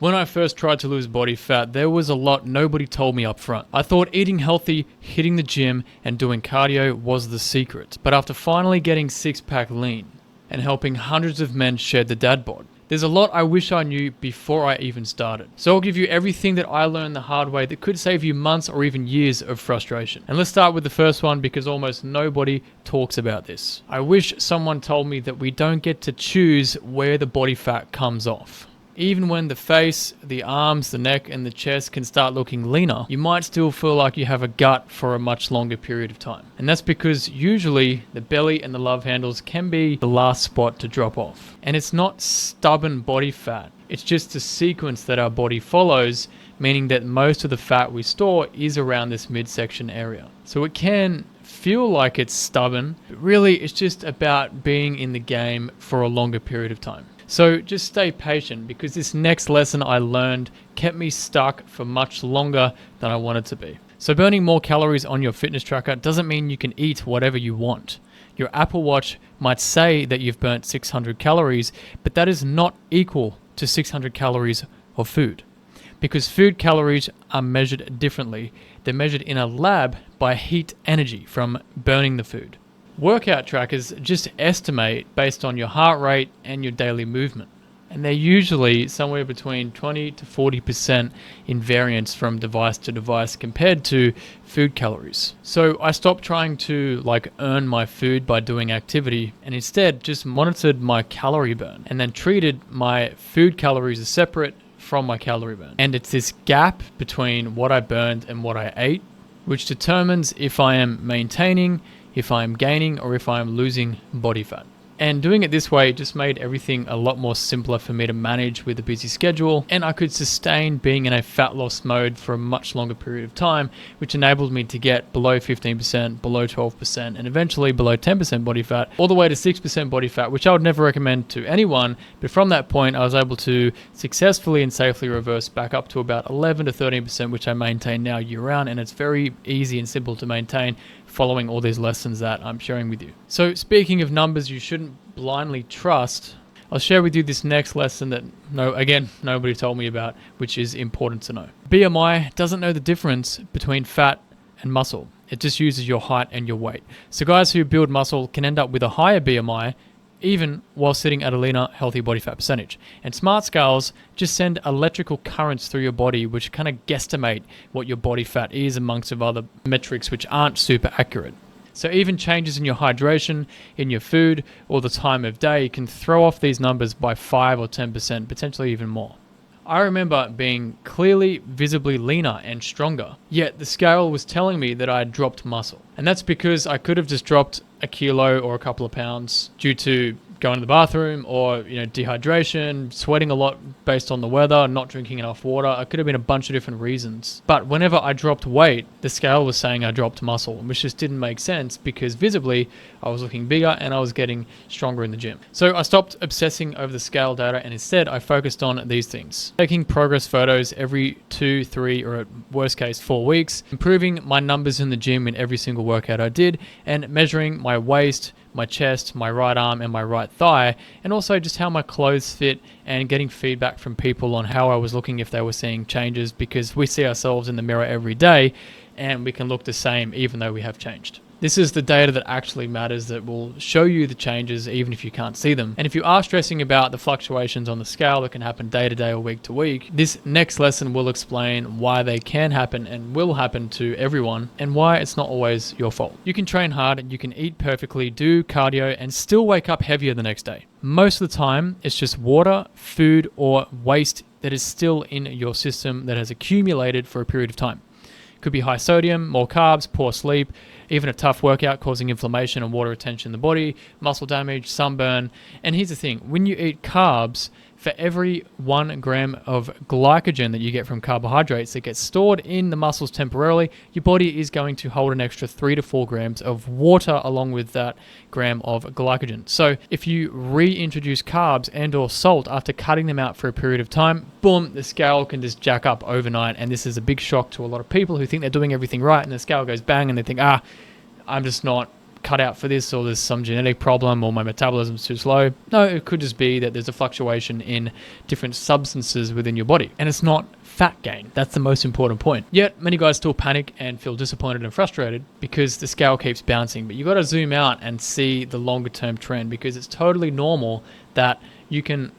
When I first tried to lose body fat, there was a lot nobody told me up front. I thought eating healthy, hitting the gym, and doing cardio was the secret. But after finally getting six-pack lean and helping hundreds of men shed the dad bod, there's a lot I wish I knew before I even started. So I'll give you everything that I learned the hard way that could save you months or even years of frustration. And let's start with the first one because almost nobody talks about this. I wish someone told me that we don't get to choose where the body fat comes off. Even when the face, the arms, the neck, and the chest can start looking leaner, you might still feel like you have a gut for a much longer period of time. And that's because usually the belly and the love handles can be the last spot to drop off. And it's not stubborn body fat. It's just a sequence that our body follows, meaning that most of the fat we store is around this midsection area. So it can feel like it's stubborn, but really it's just about being in the game for a longer period of time. So just stay patient because this next lesson I learned kept me stuck for much longer than I wanted to be. So burning more calories on your fitness tracker doesn't mean you can eat whatever you want. Your Apple Watch might say that you've burnt 600 calories, but that is not equal to 600 calories of food. Because food calories are measured differently. They're measured in a lab by heat energy from burning the food. Workout trackers just estimate based on your heart rate and your daily movement. And they're usually somewhere between 20 to 40% in variance from device to device compared to food calories. So I stopped trying to earn my food by doing activity and instead just monitored my calorie burn and then treated my food calories as separate from my calorie burn. And it's this gap between what I burned and what I ate, which determines if I am maintaining, if I'm gaining, or if I'm losing body fat. And doing it this way just made everything a lot more simpler for me to manage with a busy schedule, and I could sustain being in a fat loss mode for a much longer period of time, which enabled me to get below 15%, below 12%, and eventually below 10% body fat, all the way to 6% body fat, which I would never recommend to anyone. But from that point, I was able to successfully and safely reverse back up to about 11 to 13%, which I maintain now year round, and it's very easy and simple to maintain following all these lessons that I'm sharing with you. So speaking of numbers you shouldn't blindly trust, I'll share with you this next lesson that nobody told me about, which is important to know. BMI doesn't know the difference between fat and muscle. It just uses your height and your weight. So guys who build muscle can end up with a higher BMI even while sitting at a leaner, healthy body fat percentage. And smart scales just send electrical currents through your body, which kind of guesstimate what your body fat is amongst of other metrics which aren't super accurate. So even changes in your hydration, in your food, or the time of day can throw off these numbers by 5 or 10%, potentially even more. I remember being clearly, visibly leaner and stronger, yet the scale was telling me that I had dropped muscle. And that's because I could have just dropped a kilo or a couple of pounds due to going to the bathroom or dehydration, sweating a lot based on the weather, not drinking enough water. It could have been a bunch of different reasons. But whenever I dropped weight, the scale was saying I dropped muscle, which just didn't make sense because visibly I was looking bigger and I was getting stronger in the gym. So I stopped obsessing over the scale data and instead I focused on these things. Taking progress photos every 2, 3, or at worst case 4 weeks, improving my numbers in the gym in every single workout I did, and measuring my waist, my chest, my right arm, and my right thigh, and also just how my clothes fit, and getting feedback from people on how I was looking if they were seeing changes, because we see ourselves in the mirror every day and we can look the same even though we have changed. This is the data that actually matters, that will show you the changes even if you can't see them. And if you are stressing about the fluctuations on the scale that can happen day to day or week to week, this next lesson will explain why they can happen and will happen to everyone and why it's not always your fault. You can train hard, you can eat perfectly, do cardio, and still wake up heavier the next day. Most of the time, it's just water, food, or waste that is still in your system that has accumulated for a period of time. Could be high sodium, more carbs, poor sleep, even a tough workout causing inflammation and water retention in the body, muscle damage, sunburn. And here's the thing, when you eat carbs, for every 1 gram of glycogen that you get from carbohydrates that gets stored in the muscles temporarily, your body is going to hold an extra 3 to 4 grams of water along with that gram of glycogen. So if you reintroduce carbs and or salt after cutting them out for a period of time, boom, the scale can just jack up overnight. And this is a big shock to a lot of people who think they're doing everything right and the scale goes bang and they think, I'm just not cut out for this, or there's some genetic problem, or my metabolism's too slow. No, it could just be that there's a fluctuation in different substances within your body. And it's not fat gain. That's the most important point. Yet many guys still panic and feel disappointed and frustrated because the scale keeps bouncing. But you got to zoom out and see the longer term trend, because it's totally normal that you can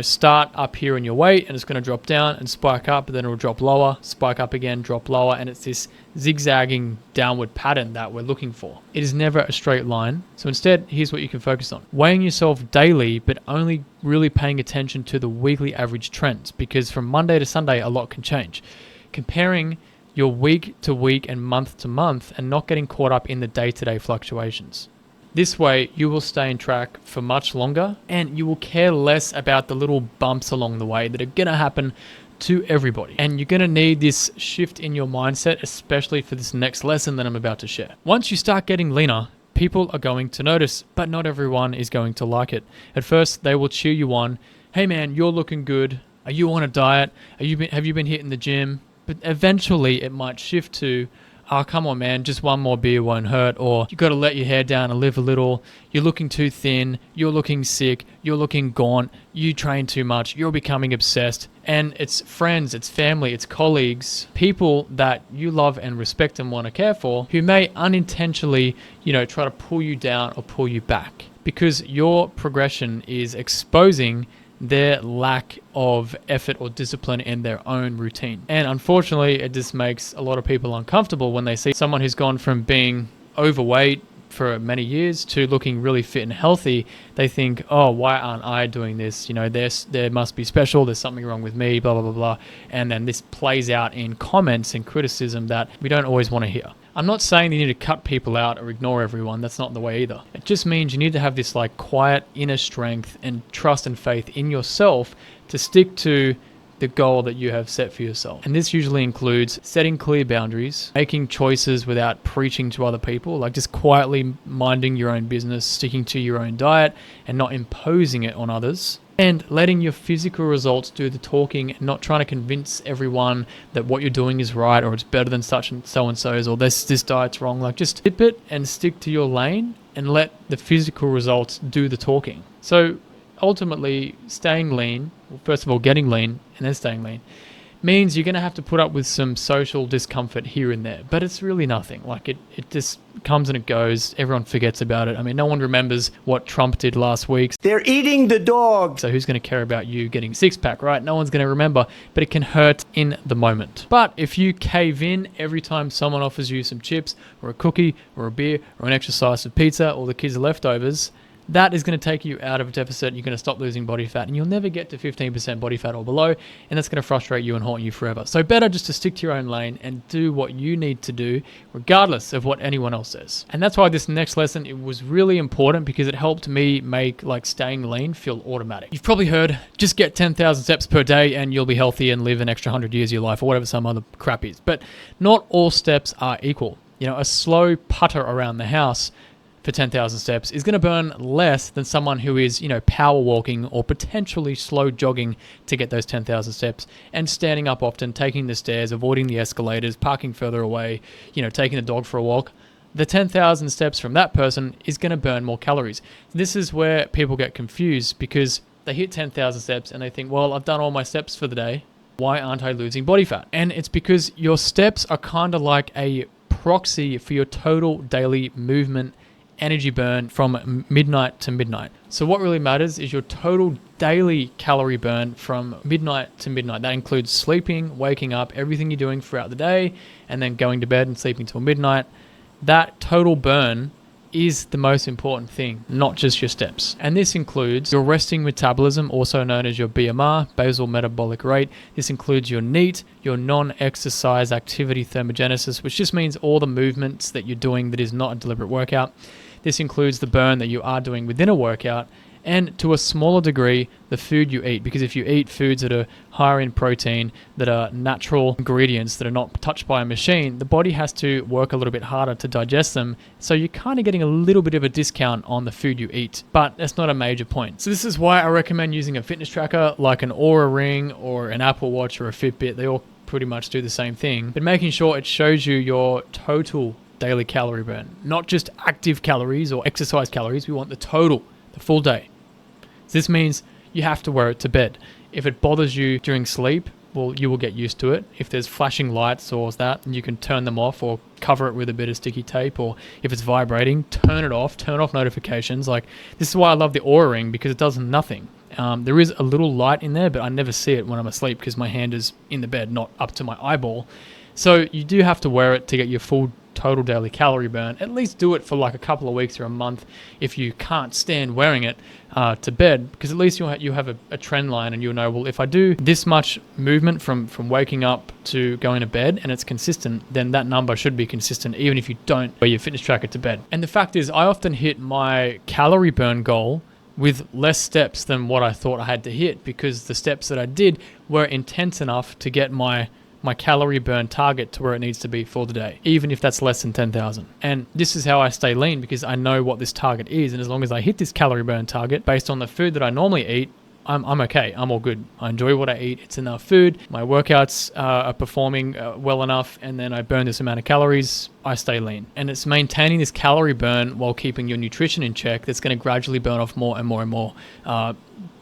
start up here in your weight and it's going to drop down and spike up, but then it'll drop lower, spike up again, drop lower. And it's this zigzagging downward pattern that we're looking for. It is never a straight line. So instead, here's what you can focus on. Weighing yourself daily, but only really paying attention to the weekly average trends, because from Monday to Sunday, a lot can change. Comparing your week to week and month to month, and not getting caught up in the day-to-day fluctuations. This way, you will stay in track for much longer, and you will care less about the little bumps along the way that are going to happen to everybody. And you're going to need this shift in your mindset, especially for this next lesson that I'm about to share. Once you start getting leaner, people are going to notice, but not everyone is going to like it. At first, they will cheer you on. Hey man, you're looking good. Are you on a diet? Have you been hitting the gym? But eventually, it might shift to, oh, come on, man, just one more beer won't hurt. Or you got to let your hair down and live a little. You're looking too thin. You're looking sick. You're looking gaunt. You train too much. You're becoming obsessed. And it's friends, it's family, it's colleagues, people that you love and respect and want to care for, who may unintentionally, try to pull you down or pull you back, because your progression is exposing their lack of effort or discipline in their own routine. And unfortunately, it just makes a lot of people uncomfortable when they see someone who's gone from being overweight for many years to looking really fit and healthy. They think, oh, why aren't I doing this? There must be special, there's something wrong with me, blah, blah, blah, blah. And then this plays out in comments and criticism that we don't always want to hear. I'm not saying you need to cut people out or ignore everyone. That's not the way either. It just means you need to have this quiet inner strength and trust and faith in yourself to stick to the goal that you have set for yourself. And this usually includes setting clear boundaries, making choices without preaching to other people, just quietly minding your own business, sticking to your own diet and not imposing it on others, and letting your physical results do the talking, and not trying to convince everyone that what you're doing is right, or it's better than such and so-and-so's, or this diet's wrong. Just dip it and stick to your lane and let the physical results do the talking. So ultimately, staying lean, first of all, getting lean and then staying lean, means you're going to have to put up with some social discomfort here and there, but it's really nothing. It just comes and it goes. Everyone forgets about it. I mean, no one remembers what Trump did last week. They're eating the dog. So who's going to care about you getting a six-pack, right? No one's going to remember, but it can hurt in the moment. But if you cave in every time someone offers you some chips or a cookie or a beer or an extra slice of pizza or the kids' leftovers, that is going to take you out of a deficit. You're going to stop losing body fat, and you'll never get to 15% body fat or below, and that's going to frustrate you and haunt you forever. So better just to stick to your own lane and do what you need to do, regardless of what anyone else says. And that's why this next lesson, it was really important, because it helped me make staying lean feel automatic. You've probably heard, just get 10,000 steps per day and you'll be healthy and live an extra 100 years of your life, or whatever some other crap is. But not all steps are equal. A slow putter around the house for 10,000 steps is going to burn less than someone who is, power walking or potentially slow jogging to get those 10,000 steps, and standing up often, taking the stairs, avoiding the escalators, parking further away, taking the dog for a walk. The 10,000 steps from that person is going to burn more calories. This is where people get confused, because they hit 10,000 steps and they think, well, I've done all my steps for the day. Why aren't I losing body fat? And it's because your steps are kind of like a proxy for your total daily movement energy burn from midnight to midnight. So what really matters is your total daily calorie burn from midnight to midnight. That includes sleeping, waking up, everything you're doing throughout the day, and then going to bed and sleeping till midnight. That total burn is the most important thing, not just your steps. And this includes your resting metabolism, also known as your BMR, basal metabolic rate. This includes your NEAT, your non-exercise activity thermogenesis, which just means all the movements that you're doing that is not a deliberate workout. This includes the burn that you are doing within a workout, and to a smaller degree, the food you eat. Because if you eat foods that are higher in protein, that are natural ingredients, that are not touched by a machine, the body has to work a little bit harder to digest them. So you're kind of getting a little bit of a discount on the food you eat, but that's not a major point. So this is why I recommend using a fitness tracker like an Oura Ring or an Apple Watch or a Fitbit. They all pretty much do the same thing, but making sure it shows you your total daily calorie burn. Not just active calories or exercise calories. We want the total, the full day. So this means you have to wear it to bed. If it bothers you during sleep, well, you will get used to it. If there's flashing lights or that, you can turn them off or cover it with a bit of sticky tape. Or if it's vibrating, turn it off. Turn off notifications. Like, this is why I love the Oura Ring, because it does nothing. There is a little light in there, but I never see it when I'm asleep because my hand is in the bed, not up to my eyeball. So you do have to wear it to get your full total daily calorie burn. At least do it for like a couple of weeks or a month if you can't stand wearing it to bed, because at least you have a trend line and you'll know, well, if I do this much movement from waking up to going to bed and it's consistent, then that number should be consistent even if you don't wear your fitness tracker to bed. And the fact is, I often hit my calorie burn goal with less steps than what I thought I had to hit, because the steps that I did were intense enough to get my calorie burn target to where it needs to be for the day, even if that's less than 10,000. And this is how I stay lean, because I know what this target is. And as long as I hit this calorie burn target based on the food that I normally eat, I'm okay. I'm all good. I enjoy what I eat. It's enough food. My workouts are performing well enough, and then I burn this amount of calories. I stay lean. And it's maintaining this calorie burn while keeping your nutrition in check that's going to gradually burn off more and more and more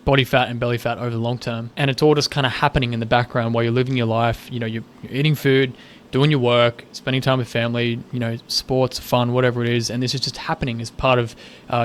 body fat and belly fat over the long term. And it's all just kind of happening in the background while you're living your life. You know, you're eating food, doing your work, spending time with family, you know, sports, fun, whatever it is. And this is just happening as part of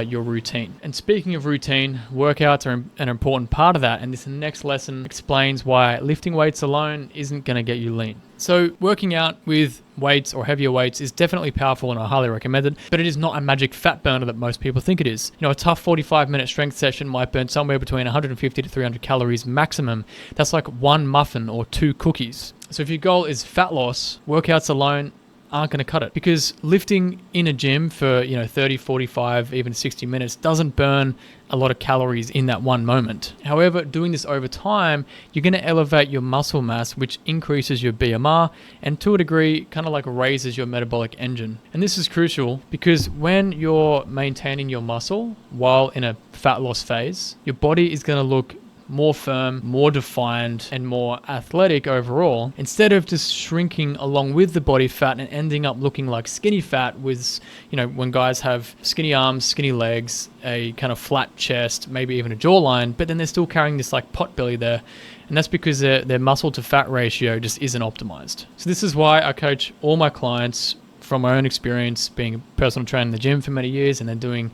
your routine. And speaking of routine, workouts are an important part of that. And this next lesson explains why lifting weights alone isn't going to get you lean. So working out with weights or heavier weights is definitely powerful, and I highly recommend it, but it is not a magic fat burner that most people think it is. You know, a tough 45-minute strength session might burn somewhere between 150 to 300 calories maximum. That's like one muffin or 2 cookies. So if your goal is fat loss, workouts alone aren't going to cut it, because lifting in a gym for 30, 45, even 60 minutes doesn't burn a lot of calories in that one moment. However, doing this over time, you're going to elevate your muscle mass, which increases your BMR and to a degree kind of like raises your metabolic engine. And this is crucial because when you're maintaining your muscle while in a fat loss phase, your body is going to look more firm, more defined, and more athletic overall, instead of just shrinking along with the body fat and ending up looking like skinny fat with, when guys have skinny arms, skinny legs, a kind of flat chest, maybe even a jawline, but then they're still carrying this like pot belly there. And that's because their muscle to fat ratio just isn't optimized. So this is why I coach all my clients from my own experience, being a personal trainer in the gym for many years and then doing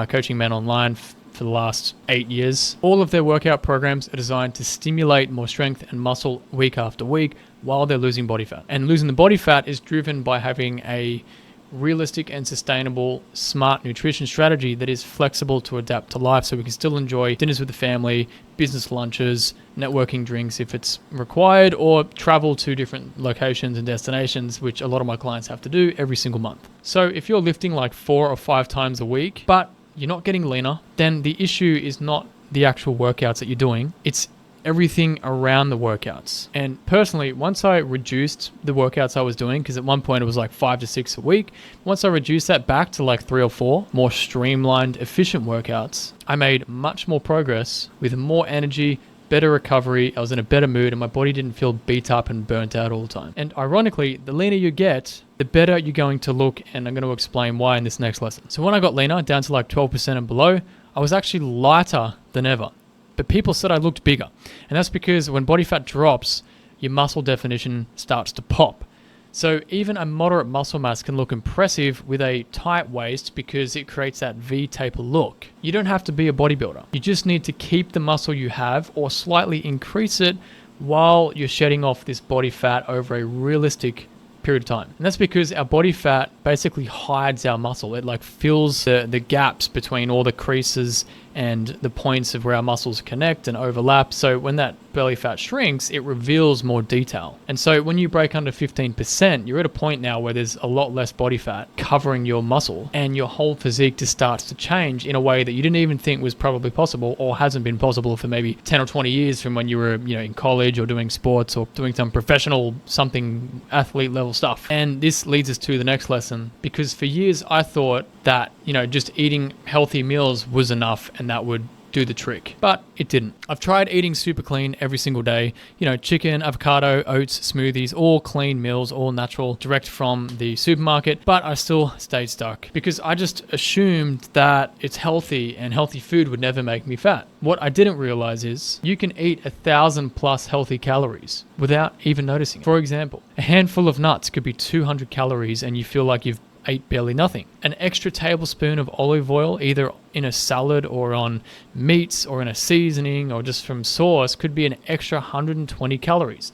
coaching men online for the last 8 years. All of their workout programs are designed to stimulate more strength and muscle week after week while they're losing body fat. And losing the body fat is driven by having a realistic and sustainable smart nutrition strategy that is flexible to adapt to life, so we can still enjoy dinners with the family, business lunches, networking drinks if it's required, or travel to different locations and destinations, which a lot of my clients have to do every single month. So if you're lifting like 4 or 5 times a week, but you're not getting leaner, then the issue is not the actual workouts that you're doing, it's everything around the workouts. And personally, once I reduced the workouts I was doing, because at one point it was like 5 to 6 a week, once I reduced that back to like 3 or 4 more streamlined, efficient workouts, I made much more progress with more energy, better recovery, I was in a better mood, and my body didn't feel beat up and burnt out all the time. And ironically, the leaner you get, the better you're going to look, and I'm going to explain why in this next lesson. So when I got leaner, down to like 12% and below, I was actually lighter than ever. But people said I looked bigger. And that's because when body fat drops, your muscle definition starts to pop. So even a moderate muscle mass can look impressive with a tight waist because it creates that V-taper look. You don't have to be a bodybuilder. You just need to keep the muscle you have or slightly increase it while you're shedding off this body fat over a realistic period of time. And that's because our body fat basically hides our muscle. It like fills the gaps between all the creases and the points of where our muscles connect and overlap. So when that belly fat shrinks, it reveals more detail. And so when you break under 15%, you're at a point now where there's a lot less body fat covering your muscle, and your whole physique just starts to change in a way that you didn't even think was probably possible, or hasn't been possible for maybe 10 or 20 years from when you were, in college or doing sports or doing some professional something athlete level stuff. And this leads us to the next lesson, because for years I thought that, just eating healthy meals was enough and that would do the trick, but it didn't. I've tried eating super clean every single day, chicken, avocado, oats, smoothies, all clean meals, all natural, direct from the supermarket, but I still stayed stuck because I just assumed that it's healthy and healthy food would never make me fat. What I didn't realize is you can eat 1,000 plus healthy calories without even noticing. For example, a handful of nuts could be 200 calories and you feel like you've ate barely nothing. An extra tablespoon of olive oil, either in a salad or on meats or in a seasoning or just from sauce, could be an extra 120 calories.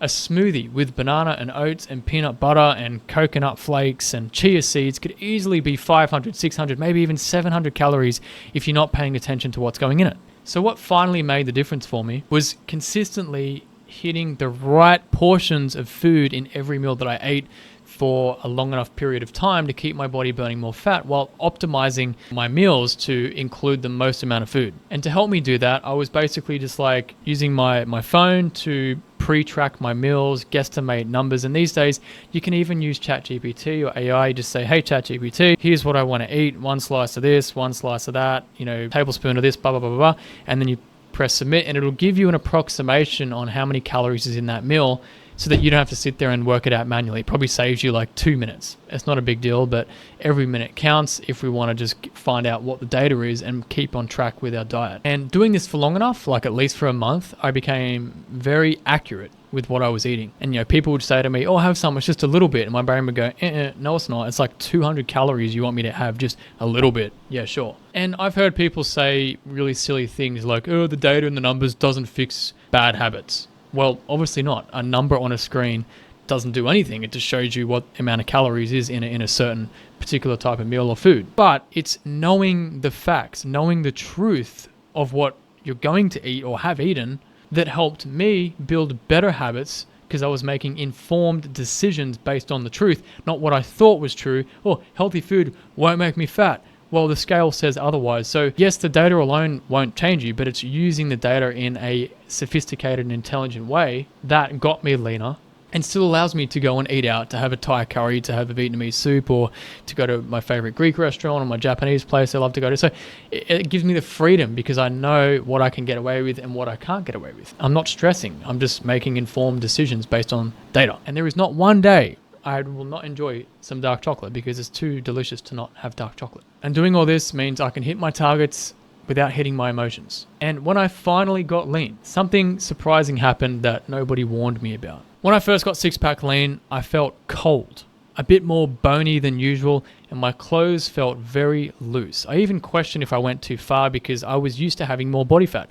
A smoothie with banana and oats and peanut butter and coconut flakes and chia seeds could easily be 500, 600, maybe even 700 calories if you're not paying attention to what's going in it. So what finally made the difference for me was consistently hitting the right portions of food in every meal that I ate for a long enough period of time to keep my body burning more fat while optimizing my meals to include the most amount of food. And to help me do that, I was basically just like using my phone to pre-track my meals, guesstimate numbers. And these days, you can even use ChatGPT or AI. Just say, hey, ChatGPT, here's what I want to eat. 1 slice of this, 1 slice of that, tablespoon of this, blah, blah, blah, blah. And then you press submit and it'll give you an approximation on how many calories is in that meal, so that you don't have to sit there and work it out manually. It probably saves you like 2 minutes. It's not a big deal, but every minute counts if we want to just find out what the data is and keep on track with our diet. And doing this for long enough, like at least for a month, I became very accurate with what I was eating. And people would say to me, oh, have some, it's just a little bit. And my brain would go, no, it's not. It's like 200 calories you want me to have just a little bit. Yeah, sure. And I've heard people say really silly things like, oh, the data and the numbers doesn't fix bad habits. Well, obviously not. A number on a screen doesn't do anything. It just shows you what amount of calories is in a certain particular type of meal or food. But it's knowing the facts, knowing the truth of what you're going to eat or have eaten that helped me build better habits because I was making informed decisions based on the truth, not what I thought was true. Oh, healthy food won't make me fat. Well, the scale says otherwise. So yes, the data alone won't change you, but it's using the data in a sophisticated and intelligent way that got me leaner and still allows me to go and eat out, to have a Thai curry, to have a Vietnamese soup, or to go to my favorite Greek restaurant or my Japanese place I love to go to. So it gives me the freedom because I know what I can get away with and what I can't get away with. I'm not stressing. I'm just making informed decisions based on data. And there is not one day I will not enjoy some dark chocolate because it's too delicious to not have dark chocolate. And doing all this means I can hit my targets without hitting my emotions. And when I finally got lean, something surprising happened that nobody warned me about. When I first got six-pack lean, I felt cold, a bit more bony than usual, and my clothes felt very loose. I even questioned if I went too far because I was used to having more body fat.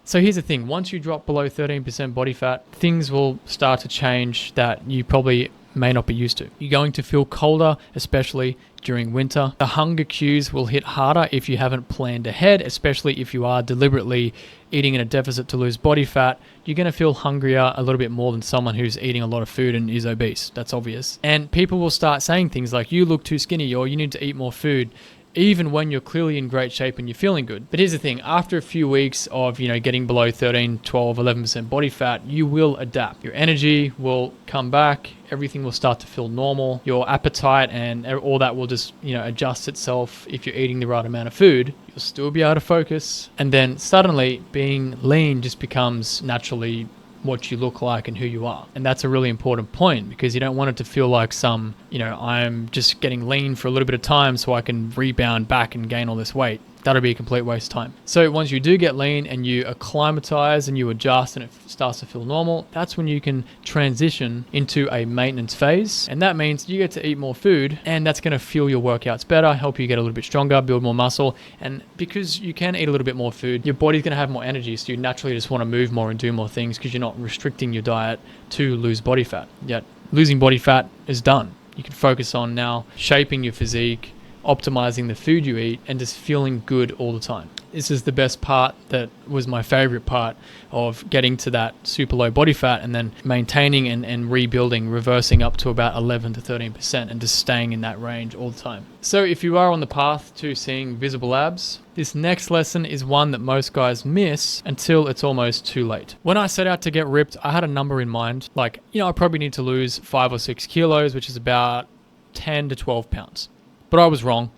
So here's the thing, once you drop below 13% body fat, things will start to change that you probably may not be used to. You're going to feel colder, especially during winter. The hunger cues will hit harder if you haven't planned ahead, especially if you are deliberately eating in a deficit to lose body fat. You're going to feel hungrier a little bit more than someone who's eating a lot of food and is obese. That's obvious. And people will start saying things like, you look too skinny, or you need to eat more food, even when you're clearly in great shape and you're feeling good. But here's the thing, after a few weeks of, getting below 13, 12, 11% body fat, you will adapt. Your energy will come back, everything will start to feel normal, your appetite and all that will just, adjust itself if you're eating the right amount of food. You'll still be able to focus. And then suddenly being lean just becomes naturally what you look like and who you are. And that's a really important point because you don't want it to feel like I'm just getting lean for a little bit of time so I can rebound back and gain all this weight. That'll be a complete waste of time. So once you do get lean and you acclimatize and you adjust and it starts to feel normal, that's when you can transition into a maintenance phase. And that means you get to eat more food and that's going to fuel your workouts better, help you get a little bit stronger, build more muscle. And because you can eat a little bit more food, your body's going to have more energy. So you naturally just want to move more and do more things because you're not restricting your diet to lose body fat. Yet losing body fat is done. You can focus on now shaping your physique, optimizing the food you eat, and just feeling good all the time. This is the best part that was my favorite part of getting to that super low body fat and then maintaining and rebuilding, reversing up to about 11 to 13% and just staying in that range all the time. So if you are on the path to seeing visible abs, this next lesson is one that most guys miss until it's almost too late. When I set out to get ripped, I had a number in mind, like, I probably need to lose 5 or 6 kilos, which is about 10 to 12 pounds. But I was wrong.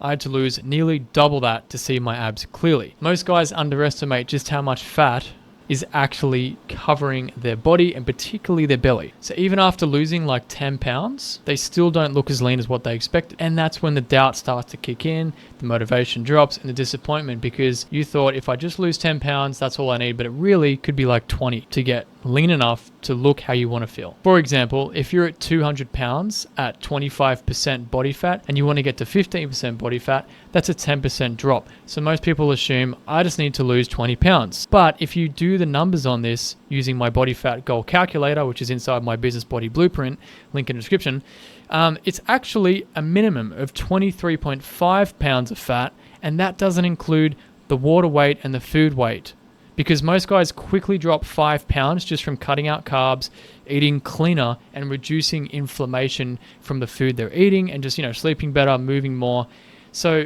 I had to lose nearly double that to see my abs clearly. Most guys underestimate just how much fat is actually covering their body and particularly their belly. So even after losing like 10 pounds, they still don't look as lean as what they expected. And that's when the doubt starts to kick in, the motivation drops, and the disappointment, because you thought, if I just lose 10 pounds, that's all I need. But it really could be like 20 to get lean enough to look how you want to feel. For example, if you're at 200 pounds at 25% body fat and you want to get to 15% body fat, that's a 10% drop. So most people assume I just need to lose 20 pounds. But if you do the numbers on this using my body fat goal calculator, which is inside my business body blueprint, link in the description, it's actually a minimum of 23.5 pounds of fat, and that doesn't include the water weight and the food weight. Because most guys quickly drop 5 pounds just from cutting out carbs, eating cleaner, and reducing inflammation from the food they're eating, and just, sleeping better, moving more. So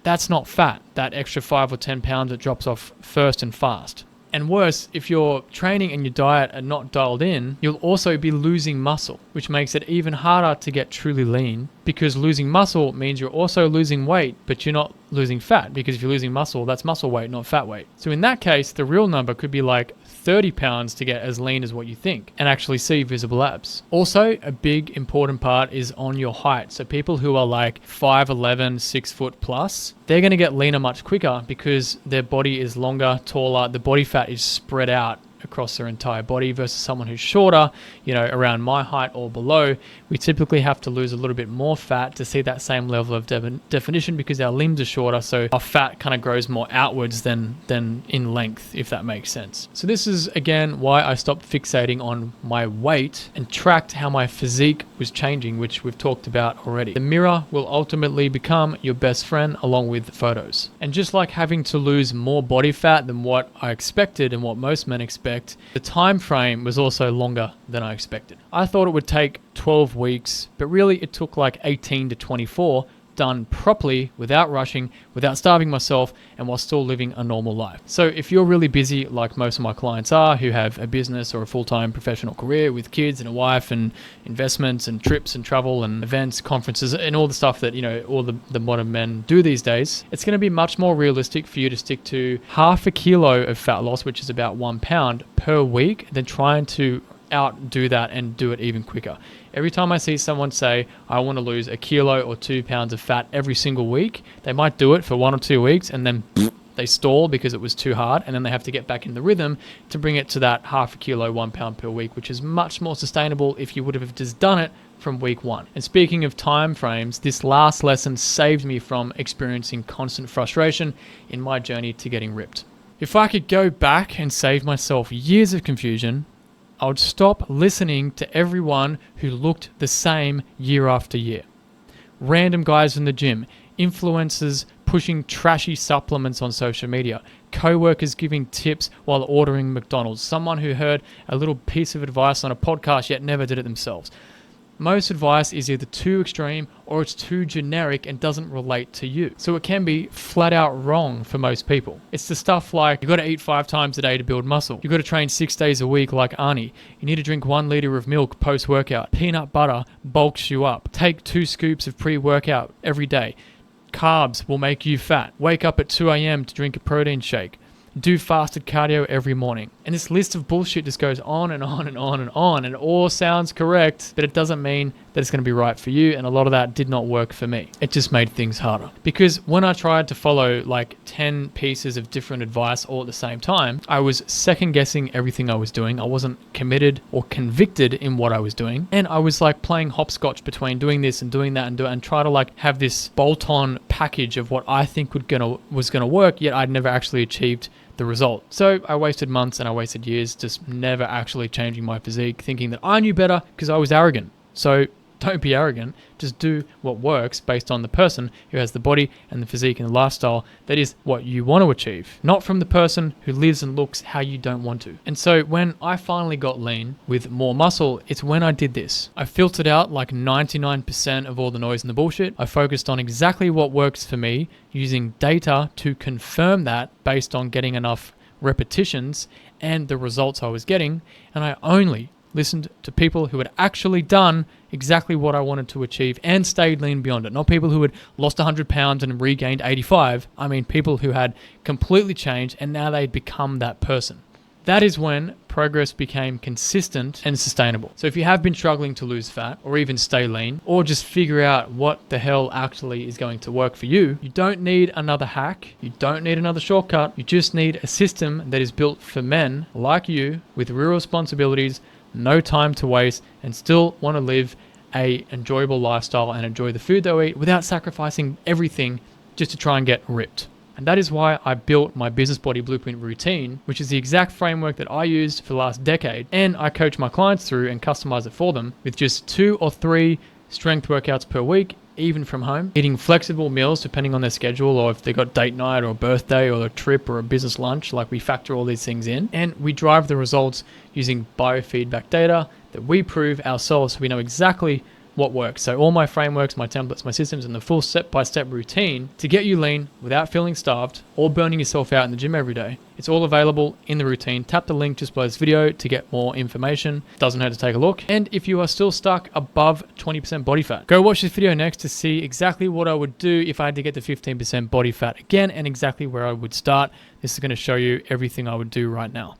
that's not fat, that extra 5 or 10 pounds that drops off first and fast. And worse, if your training and your diet are not dialed in, you'll also be losing muscle, which makes it even harder to get truly lean, because losing muscle means you're also losing weight, but you're not losing fat, because if you're losing muscle, that's muscle weight, not fat weight. So in that case, the real number could be like 30 pounds to get as lean as what you think and actually see visible abs. Also, a big important part is on your height. So people who are like 5'11", 6 foot plus, they're going to get leaner much quicker because their body is longer, taller, the body fat is spread out across their entire body, versus someone who's shorter, around my height or below. We typically have to lose a little bit more fat to see that same level of definition, because our limbs are shorter, so our fat kind of grows more outwards than in length, if that makes sense. So this is again why I stopped fixating on my weight and tracked how my physique was changing, which we've talked about already. The mirror will ultimately become your best friend along with photos. And just like having to lose more body fat than what I expected and what most men expect, the time frame was also longer than I expected. I thought it would take 12 weeks, but really it took like 18 to 24, done properly, without rushing, without starving myself, and while still living a normal life. So if you're really busy, like most of my clients are, who have a business or a full-time professional career with kids and a wife and investments and trips and travel and events, conferences, and all the stuff that, all the modern men do these days, it's going to be much more realistic for you to stick to half a kilo of fat loss, which is about 1 pound per week, than trying to outdo that and do it even quicker. Every time I see someone say, I want to lose 1 kilo or 2 pounds of fat every single week, they might do it for 1 or 2 weeks and then they stall because it was too hard, and then they have to get back in the rhythm to bring it to that half a kilo, 1 pound per week, which is much more sustainable if you would have just done it from week 1. And speaking of time frames, this last lesson saved me from experiencing constant frustration in my journey to getting ripped. If I could go back and save myself years of confusion, I would stop listening to everyone who looked the same year after year. Random guys in the gym, influencers pushing trashy supplements on social media, co-workers giving tips while ordering McDonald's, someone who heard a little piece of advice on a podcast yet never did it themselves. Most advice is either too extreme or it's too generic and doesn't relate to you. So it can be flat out wrong for most people. It's the stuff like, you got to eat 5 times a day to build muscle. You got to train 6 days a week like Arnie. You need to drink 1 liter of milk post-workout. Peanut butter bulks you up. Take 2 scoops of pre-workout every day. Carbs will make you fat. Wake up at 2 a.m. to drink a protein shake. Do fasted cardio every morning. And this list of bullshit just goes on and on and on and on, and it all sounds correct, but it doesn't mean that it's going to be right for you, and a lot of that did not work for me. It just made things harder. Because when I tried to follow like 10 pieces of different advice all at the same time, I was second guessing everything I was doing. I wasn't committed or convicted in what I was doing, and I was like playing hopscotch between doing this and doing that and try to like have this bolt-on package of what I think was gonna work, yet I'd never actually achieved the result. So I wasted months and I wasted years just never actually changing my physique, thinking that I knew better because I was arrogant. So don't be arrogant. Just do what works based on the person who has the body and the physique and the lifestyle that is what you want to achieve, not from the person who lives and looks how you don't want to. And so when I finally got lean with more muscle, it's when I did this. I filtered out like 99% of all the noise and the bullshit. I focused on exactly what works for me, using data to confirm that based on getting enough repetitions and the results I was getting. And I only listened to people who had actually done exactly what I wanted to achieve and stayed lean beyond it. Not people who had lost 100 pounds and regained 85. I mean, people who had completely changed and now they'd become that person. That is when progress became consistent and sustainable. So if you have been struggling to lose fat or even stay lean or just figure out what the hell actually is going to work for you, you don't need another hack. You don't need another shortcut. You just need a system that is built for men like you with real responsibilities, no time to waste, and still want to live a enjoyable lifestyle and enjoy the food they eat without sacrificing everything just to try and get ripped. And that is why I built my Business Body Blueprint routine, which is the exact framework that I used for the last decade. And I coach my clients through and customize it for them with just 2 or 3 strength workouts per week, even from home, eating flexible meals depending on their schedule, or if they got date night or a birthday or a trip or a business lunch. Like, we factor all these things in and we drive the results using biofeedback data that we prove ourselves, so we know exactly what works. So all my frameworks, my templates, my systems, and the full step-by-step routine to get you lean without feeling starved or burning yourself out in the gym every day. It's all available in the routine. Tap the link just below this video to get more information. Doesn't hurt to take a look. And if you are still stuck above 20% body fat, go watch this video next to see exactly what I would do if I had to get to 15% body fat again and exactly where I would start. This is going to show you everything I would do right now.